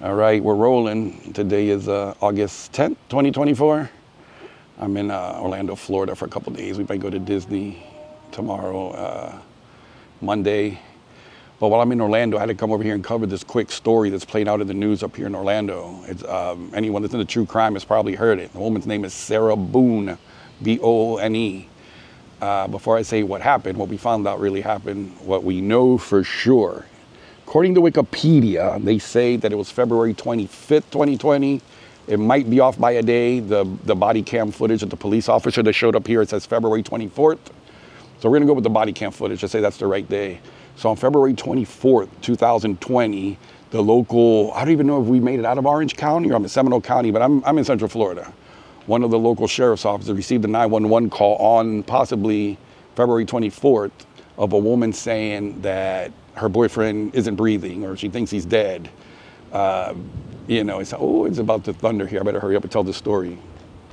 All right, we're rolling. Today is August 10th, 2024. I'm in Orlando, Florida for a couple days. We might go to Disney tomorrow, Monday. But while I'm in Orlando, I had to come over here and cover this quick story that's playing out in the news up here in Orlando. It's anyone that's into true crime has probably heard it. The woman's name is Sarah Boone, B-O-O-N-E. Before I say what happened, what we found out really happened, what we know for sure. According to Wikipedia, they say that it was February 25th, 2020. It might be off by a day. The body cam footage of the police officer that showed up here, it says February 24th. So we're gonna go with the body cam footage to say that's the right day. So on February 24th, 2020, the local, I don't even know if we made it out of Orange County or I'm in Seminole County, but I'm in Central Florida. One of the local sheriff's officers received a 911 call on possibly February 24th of a woman saying that her boyfriend isn't breathing or she thinks he's dead. You know, it's, oh, it's about to thunder here. I better hurry up and tell this story.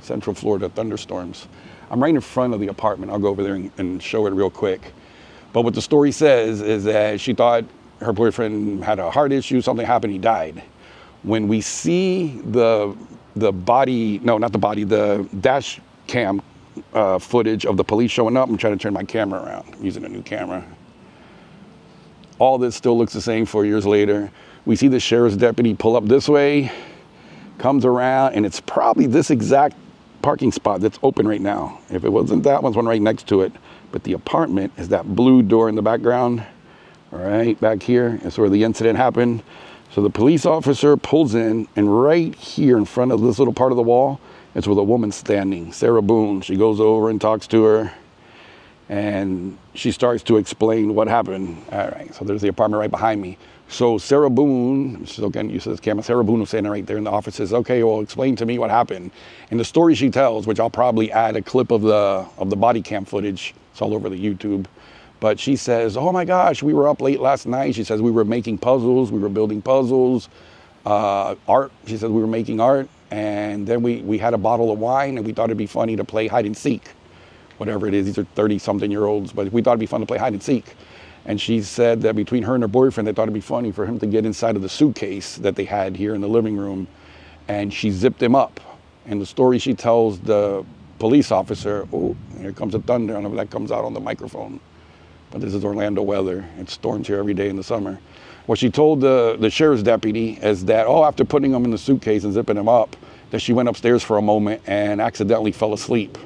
Central Florida thunderstorms. I'm right in front of the apartment. I'll go over there and show it real quick. But what the story says is that she thought her boyfriend had a heart issue, something happened, he died. When we see the body, no, not the body, the dash cam footage of the police showing up, I'm trying to turn my camera around. I'm using a new camera. All this still looks the same 4 years later. We see the sheriff's deputy pull up this way, comes around, and it's probably this exact parking spot that's open right now. If it wasn't that one's one right next to it. But the apartment is that blue door in the background. All right, back here is where the incident happened. So the police officer pulls in, and right here in front of this little part of the wall is where the woman's standing, Sarah Boone. She goes over and talks to her, and she starts to explain what happened. All right, so there's the apartment right behind me. So Sarah Boone, she's again used to this camera, Sarah Boone was standing right there in the office, says, okay, well, explain to me what happened. And the story she tells, which I'll probably add a clip of the body cam footage, it's all over the YouTube. But she says, oh my gosh, we were up late last night. She says, we were making puzzles, we were building puzzles, art. She says, we were making art. And then we had a bottle of wine and we thought it'd be funny to play hide and seek. Whatever it is, these are 30-something-year-olds, but we thought it'd be fun to play hide and seek. And she said that between her and her boyfriend, they thought it'd be funny for him to get inside of the suitcase that they had here in the living room. And she zipped him up. And the story she tells the police officer, oh, here comes the thunder. I don't know if that comes out on the microphone. But this is Orlando weather. It storms here every day in the summer. What she told the sheriff's deputy is that, oh, after putting him in the suitcase and zipping him up, that she went upstairs for a moment and accidentally fell asleep.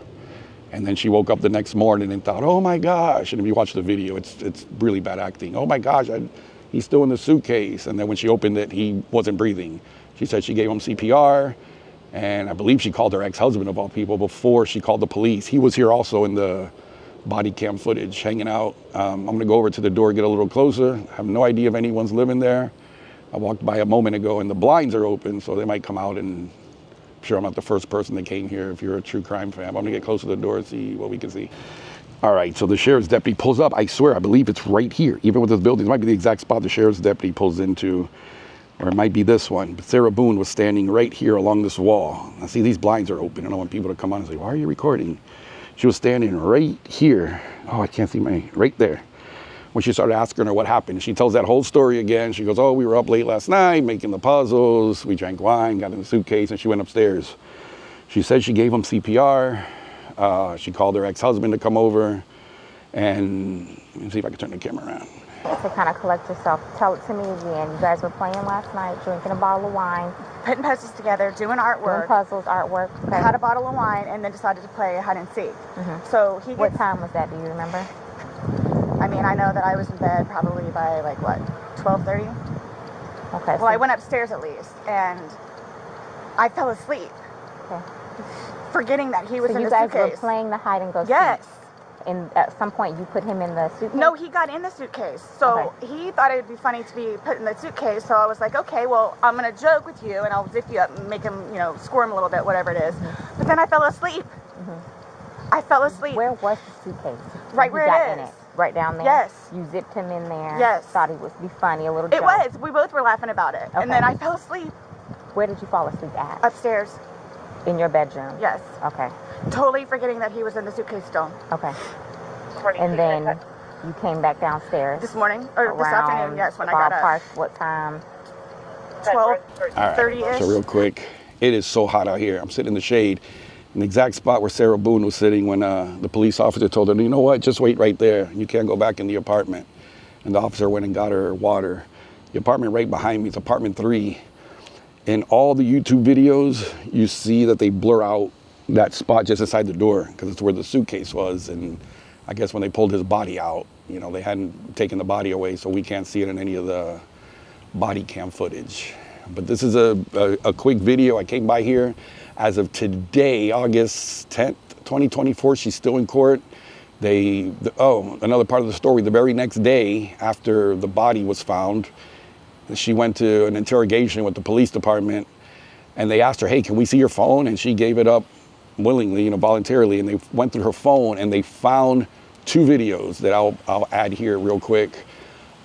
And then she woke up the next morning and thought, oh my gosh. And if you watch the video, it's really bad acting. Oh my gosh, he's still in the suitcase. And then when she opened it, he wasn't breathing. She said she gave him CPR. And I believe she called her ex-husband of all people before she called the police. He was here also in the body cam footage, hanging out. I'm gonna go over to the door, get a little closer. I have no idea if anyone's living there. I walked by a moment ago and the blinds are open, so they might come out, and I'm sure I'm not the first person that came here if you're a true crime fan. I'm gonna get close to the door and see what we can see. All right, so the sheriff's deputy pulls up. I swear, I believe it's right here. Even with this building, it might be the exact spot the sheriff's deputy pulls into, or it might be this one. But Sarah Boone was standing right here along this wall. Now see, these blinds are open. I don't want people to come on and say, why are you recording? She was standing right here. Oh, I can't see right there. When she started asking her what happened, she tells that whole story again. She goes, oh, we were up late last night making the puzzles. We drank wine, got in the suitcase, and she went upstairs. She said she gave him CPR. She called her ex-husband to come over. And let me see if I can turn the camera around. To kind of collect yourself, tell it to me again. You guys were playing last night, drinking a bottle of wine. Putting puzzles together, doing artwork. Doing puzzles, artwork. Okay. Had a bottle of wine and then decided to play hide and seek. So he gets, what time was that, do you remember? I mean, I know that I was in bed probably by like, what, 12:30? Okay. Well, so I went upstairs at least, and I fell asleep. Okay. Forgetting that he was in the suitcase. So you guys were playing the hide and go seek? Yes. And at some point you put him in the suitcase? No, he got in the suitcase. So he thought it would be funny to be put in the suitcase. So I was like, okay, well, I'm going to joke with you and I'll zip you up and make him, you know, squirm a little bit, whatever it is. But then I fell asleep. I fell asleep. Where was the suitcase? Right where it is. Right down there? Yes. You zipped him in there? Yes. Thought it would be funny, a little joke. It was. We both were laughing about it. And then I fell asleep. Where did you fall asleep at? Upstairs. In your bedroom? Yes. Okay. Totally forgetting that he was in the suitcase still. Okay. And then you came back downstairs? This morning, or this afternoon, yes, when I got up. What time? 12:30ish. So real quick, it is so hot out here. I'm sitting in the shade, in the exact spot where Sarah Boone was sitting when the police officer told her, you know what, just wait right there. You can't go back in the apartment. And the officer went and got her water. The apartment right behind me is apartment 3. In all the YouTube videos, you see that they blur out that spot just inside the door because it's where the suitcase was. And I guess when they pulled his body out, you know, they hadn't taken the body away, so we can't see it in any of the body cam footage. But this is a quick video. I came by here as of today, August 10th, 2024. She's still in court. Another part of the story, the very next day after the body was found, she went to an interrogation with the police department, and they asked her, hey, can we see your phone? And she gave it up willingly, you know, voluntarily. And they went through her phone and they found 2 videos that I'll add here real quick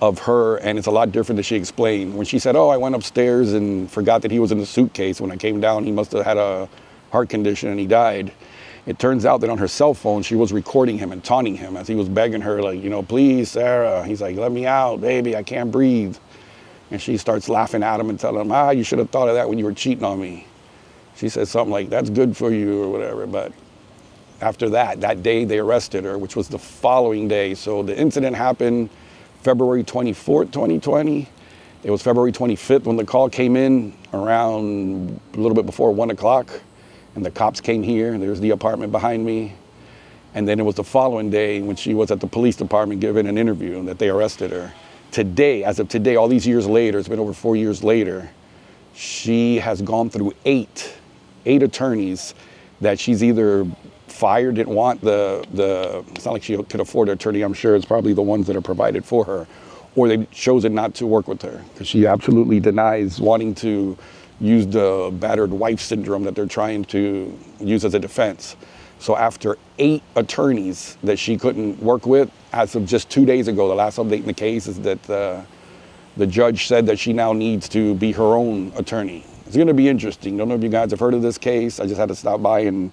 of her. And it's a lot different than she explained. When she said, oh, I went upstairs and forgot that he was in the suitcase. When I came down, he must have had a heart condition and he died. It turns out that on her cell phone, she was recording him and taunting him as he was begging her, like, you know, please, Sarah. He's like, let me out, baby, I can't breathe. And she starts laughing at him and telling him, you should have thought of that when you were cheating on me. She says something like, that's good for you or whatever. But after that day they arrested her, which was the following day. So the incident happened February 24th, 2020. It was February 25th when the call came in around a little bit before 1 o'clock. And the cops came here, and there's the apartment behind me. And then it was the following day when she was at the police department giving an interview that they arrested her. Today, as of today, all these years later, it's been over 4 years later, she has gone through eight attorneys that she's either fired, didn't want it's not like she could afford an attorney, I'm sure it's probably the ones that are provided for her, or they've chosen not to work with her because she absolutely denies wanting to use the battered wife syndrome that they're trying to use as a defense. So after 8 attorneys that she couldn't work with, as of just 2 days ago, the last update in the case is that the judge said that she now needs to be her own attorney. It's gonna be interesting. Don't know if you guys have heard of this case. I just had to stop by and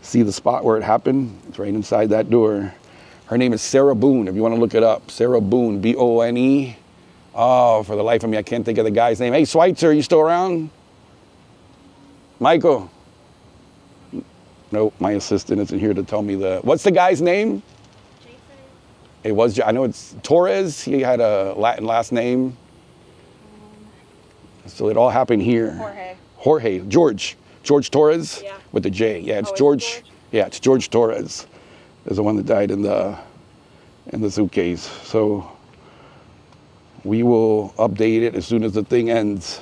see the spot where it happened. It's right inside that door. Her name is Sarah Boone, if you wanna look it up. Sarah Boone, B-O-N-E. Oh, for the life of me, I can't think of the guy's name. Hey, Schweitzer, you still around? Michael? Nope, my assistant isn't here to tell me what's the guy's name? Jason. It was, I know it's Torres. He had a Latin last name. So it all happened here. Jorge, George Torres, yeah. With the J. Yeah, it's George. Yeah, it's Jorge Torres. Is the one that died in the suitcase. So we will update it as soon as the thing ends.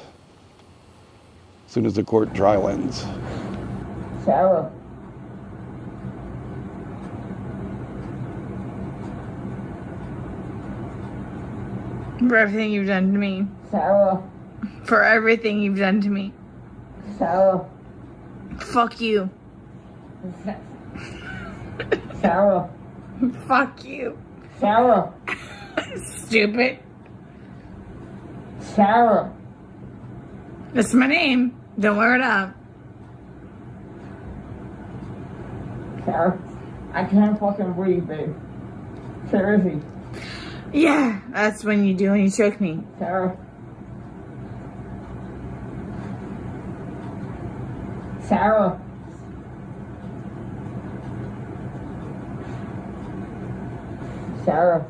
As soon as the court trial ends. Sarah. For everything you've done to me. Sarah. For everything you've done to me. Sarah. Fuck you. Sarah. Fuck you. Sarah. Stupid. Sarah. That's my name. Don't wear it up. Sarah. I can't fucking breathe, babe. Seriously. Yeah, that's when you do when you choke me. Sarah. Sarah. Sarah.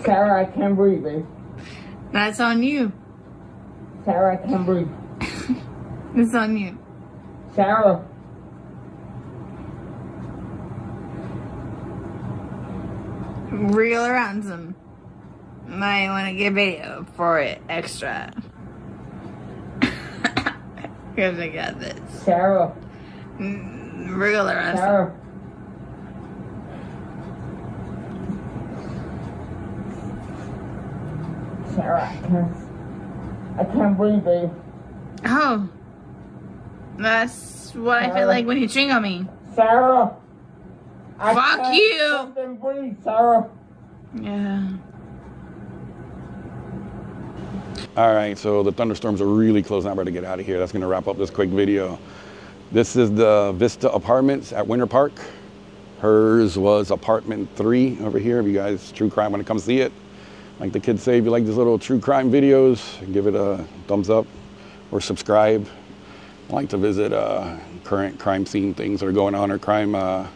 Sarah, I can't breathe, babe. That's on you. Sarah, I can't breathe. It's on you. Sarah. Reel around some. I want to get video for it extra. Because I got this. Sarah. Reel around Sarah. some. Sarah, I can't breathe, babe. Oh. That's what I feel like when you ching on me. Sarah. Fuck you. Fucking breathe, Sarah. Yeah. All right, so the thunderstorms are really close. I'm ready to get out of here. That's gonna wrap up this quick video. This is the Vista Apartments at Winter Park. Hers was apartment 3 over here. If you guys true crime want to come see it, like the kids say, if you like these little true crime videos, give it a thumbs up or subscribe. I like to visit current crime scene things that are going on, or crime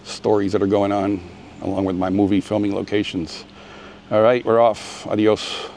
stories that are going on, along with my movie filming locations. All right, we're off. Adios.